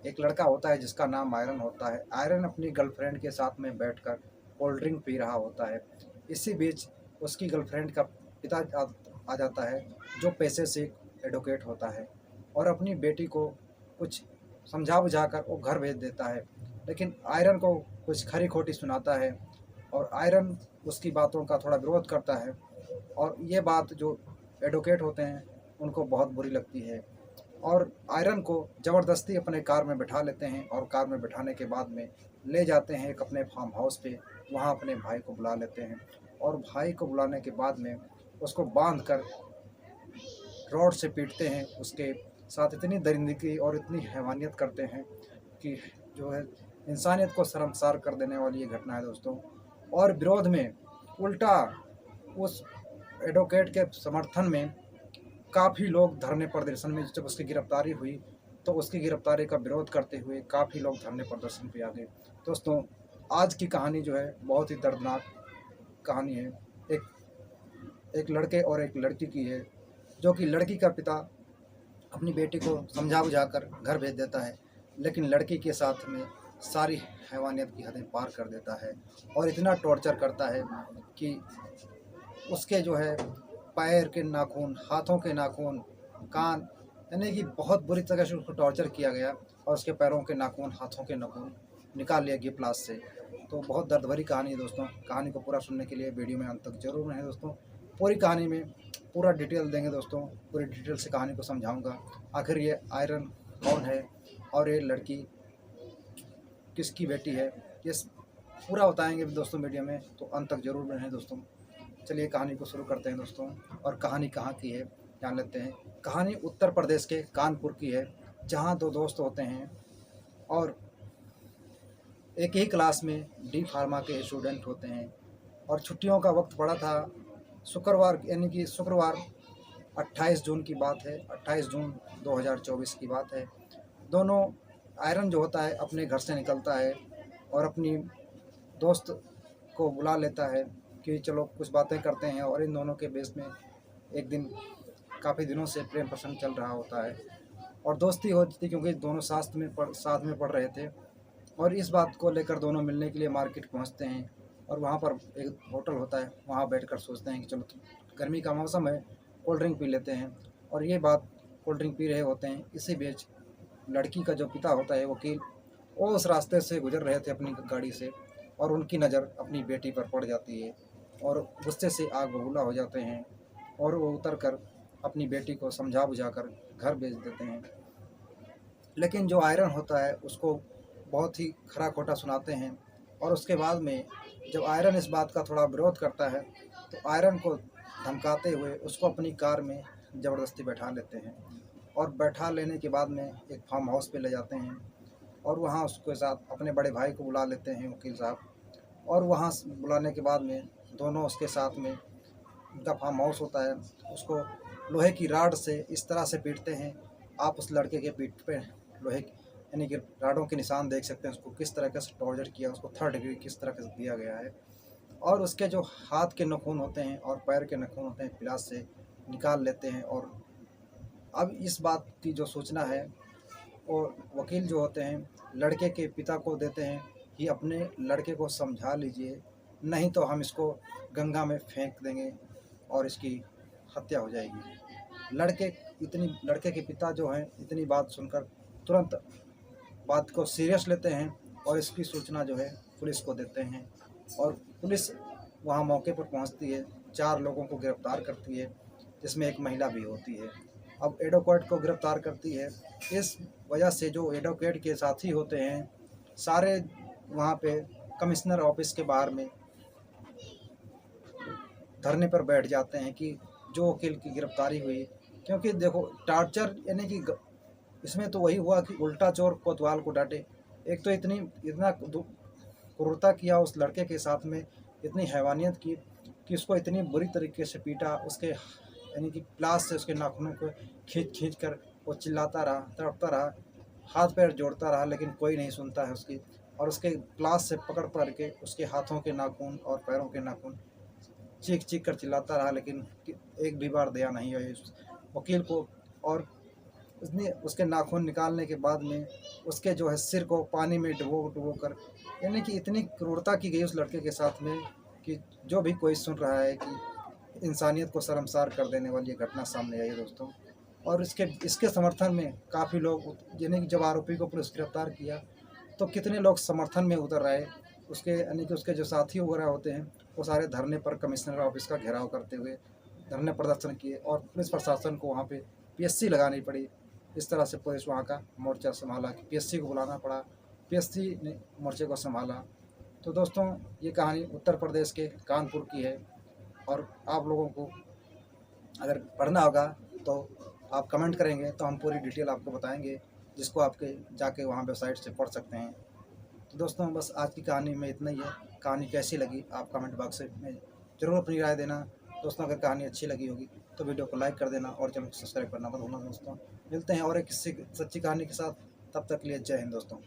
एक लड़का होता है जिसका नाम आयरन होता है। आयरन अपनी गर्लफ्रेंड के साथ में बैठकर कोल्ड ड्रिंक पी रहा होता है। इसी बीच उसकी गर्लफ्रेंड का पिता आ जाता है, जो पैसे से एडवोकेट होता है और अपनी बेटी को कुछ समझा बुझा कर वो घर भेज देता है। लेकिन आयरन को कुछ खरी खोटी सुनाता है और आयरन उसकी बातों का थोड़ा विरोध करता है और ये बात जो एडवोकेट होते हैं उनको बहुत बुरी लगती है और आयरन को ज़बरदस्ती अपने कार में बिठा लेते हैं और कार में बिठाने के बाद में ले जाते हैं एक अपने फार्म हाउस पे। वहाँ अपने भाई को बुला लेते हैं और भाई को बुलाने के बाद में उसको बांध कर रॉड से पीटते हैं। उसके साथ इतनी दरिंदगी और इतनी हैवानियत करते हैं कि जो है इंसानियत को शर्मसार कर देने वाली ये घटना है दोस्तों। और विरोध में उल्टा उस एडवोकेट के समर्थन में काफ़ी लोग धरने प्रदर्शन में, जब उसकी गिरफ्तारी हुई तो उसकी गिरफ्तारी का विरोध करते हुए काफ़ी लोग धरने प्रदर्शन पे आ गए। दोस्तों, आज की कहानी जो है बहुत ही दर्दनाक कहानी है। एक एक लड़के और एक लड़की की है, जो कि लड़की का पिता अपनी बेटी को समझा बुझा कर घर भेज देता है, लेकिन लड़की के साथ में सारी हैवानियत की हदें पार कर देता है और इतना टॉर्चर करता है कि उसके जो है पैर के नाखून, हाथों के नाखून, कान, यानी कि बहुत बुरी तरह से उसको टॉर्चर किया गया और उसके पैरों के नाखून, हाथों के नाखून निकाल लिया गया प्लास से। तो बहुत दर्द भरी कहानी है दोस्तों। कहानी को पूरा सुनने के लिए वीडियो में अंत तक जरूर रहें दोस्तों। पूरी कहानी में पूरा डिटेल देंगे दोस्तों, पूरी डिटेल से कहानी को समझाऊंगा। आखिर ये आयरन कौन है और ये लड़की किसकी बेटी है, ये पूरा बताएंगे दोस्तों वीडियो में, तो अंत तक जरूर रहें दोस्तों। चलिए कहानी को शुरू करते हैं दोस्तों। और कहानी कहाँ की है जान लेते हैं। कहानी उत्तर प्रदेश के कानपुर की है, जहाँ दो दोस्त होते हैं और एक ही क्लास में डी फार्मा के स्टूडेंट होते हैं और छुट्टियों का वक्त पड़ा था। शुक्रवार, यानी कि शुक्रवार 28 जून की बात है, 28 जून 2024 की बात है। दोनों, आयरन जो होता है अपने घर से निकलता है और अपनी दोस्त को बुला लेता है कि चलो कुछ बातें करते हैं, और इन दोनों के बेस में एक दिन काफ़ी दिनों से प्रेम प्रसंग चल रहा होता है और दोस्ती होती थी, क्योंकि दोनों साथ में पढ़ रहे थे। और इस बात को लेकर दोनों मिलने के लिए मार्केट पहुंचते हैं और वहां पर एक होटल होता है, वहां बैठकर सोचते हैं कि चलो गर्मी का मौसम है, कोल्ड ड्रिंक पी लेते हैं। और ये बात कोल्ड ड्रिंक पी रहे होते हैं, इसी बीच लड़की का जो पिता होता है वकील, वो उस रास्ते से गुजर रहे थे अपनी गाड़ी से और उनकी नज़र अपनी बेटी पर पड़ जाती है और गुस्से से आग बबूला हो जाते हैं और वो उतर कर अपनी बेटी को समझा बुझा कर घर भेज देते हैं। लेकिन जो आयरन होता है उसको बहुत ही खरा खोटा सुनाते हैं और उसके बाद में जब आयरन इस बात का थोड़ा विरोध करता है तो आयरन को धमकाते हुए उसको अपनी कार में ज़बरदस्ती बैठा लेते हैं और बैठा लेने के बाद में एक फार्म हाउस पे ले जाते हैं और वहाँ उसके साथ अपने बड़े भाई को बुला लेते हैं वकील साहब। और वहाँ बुलाने के बाद में दोनों उसके साथ में, उनका फार्म हाउस होता है, उसको लोहे की राड से इस तरह से पीटते हैं। आप उस लड़के के पीठ पे लोहे यानी कि राडों के निशान देख सकते हैं, उसको किस तरह से टॉर्चर किया, उसको 3rd डिग्री किस तरह से दिया गया है। और उसके जो हाथ के नाखून होते हैं और पैर के नाखून होते हैं प्लास से निकाल लेते हैं। और अब इस बात की जो सूचना है वो वकील जो होते हैं लड़के के पिता को देते हैं कि अपने लड़के को समझा लीजिए, नहीं तो हम इसको गंगा में फेंक देंगे और इसकी हत्या हो जाएगी। लड़के के पिता जो हैं इतनी बात सुनकर तुरंत बात को सीरियस लेते हैं और इसकी सूचना जो है पुलिस को देते हैं और पुलिस वहाँ मौके पर पहुँचती है, 4 लोगों को गिरफ्तार करती है, जिसमें एक महिला भी होती है। अब एडवोकेट को गिरफ्तार करती है। इस वजह से जो एडवोकेट के साथी होते हैं सारे वहाँ पे कमिश्नर ऑफिस के बाहर में धरने पर बैठ जाते हैं कि जो वकील की गिरफ्तारी हुई। क्योंकि देखो टार्चर, यानी कि इसमें तो वही हुआ कि उल्टा चोर कोतवाल को डांटे। एक तो इतना क्रूरता किया उस लड़के के साथ में, इतनी हैवानियत की कि उसको इतनी बुरी तरीके से पीटा, उसके यानी कि प्लास से उसके नाखूनों को खींच कर वो चिल्लाता रहा, तड़पता रहा, हाथ पैर जोड़ता रहा, लेकिन कोई नहीं सुनता है उसकी। और उसके प्लास से पकड़ के उसके हाथों के नाखून और पैरों के नाखून चीख कर चिल्लाता रहा, लेकिन एक भी बार दया नहीं आई उस वकील को। और उसने उसके नाखून निकालने के बाद में उसके जो है सिर को पानी में डुबो कर, यानी कि इतनी क्रूरता की गई उस लड़के के साथ में कि जो भी कोई सुन रहा है कि इंसानियत को शर्मसार कर देने वाली ये घटना सामने आई है दोस्तों। और इसके इसके समर्थन में काफ़ी लोग, यानी कि जब आरोपी को पुलिस गिरफ्तार किया तो कितने लोग समर्थन में उतर आए। उसके यानी कि उसके जो साथी वगैरह होते हैं वो सारे धरने पर कमिश्नर ऑफिस का घेराव करते हुए धरने प्रदर्शन किए और पुलिस प्रशासन को वहाँ पे पीएससी लगानी पड़ी। इस तरह से पुलिस वहाँ का मोर्चा संभाला कि पीएससी को बुलाना पड़ा, पीएससी ने मोर्चे को संभाला। तो दोस्तों ये कहानी उत्तर प्रदेश के कानपुर की है। और आप लोगों को अगर पढ़ना होगा तो आप कमेंट करेंगे तो हम पूरी डिटेल आपको बताएंगे, जिसको आपके जाके वहाँ वेबसाइट से पढ़ सकते हैं। तो दोस्तों बस आज की कहानी में इतना ही है। कहानी कैसी लगी आप कमेंट बॉक्स में ज़रूर अपनी राय देना। दोस्तों अगर कहानी अच्छी लगी होगी तो वीडियो को लाइक कर देना और चैनल को सब्सक्राइब करना मत भूलना दोस्तों। मिलते हैं और एक किसी सच्ची कहानी के साथ, तब तक के लिए जय हिंद दोस्तों।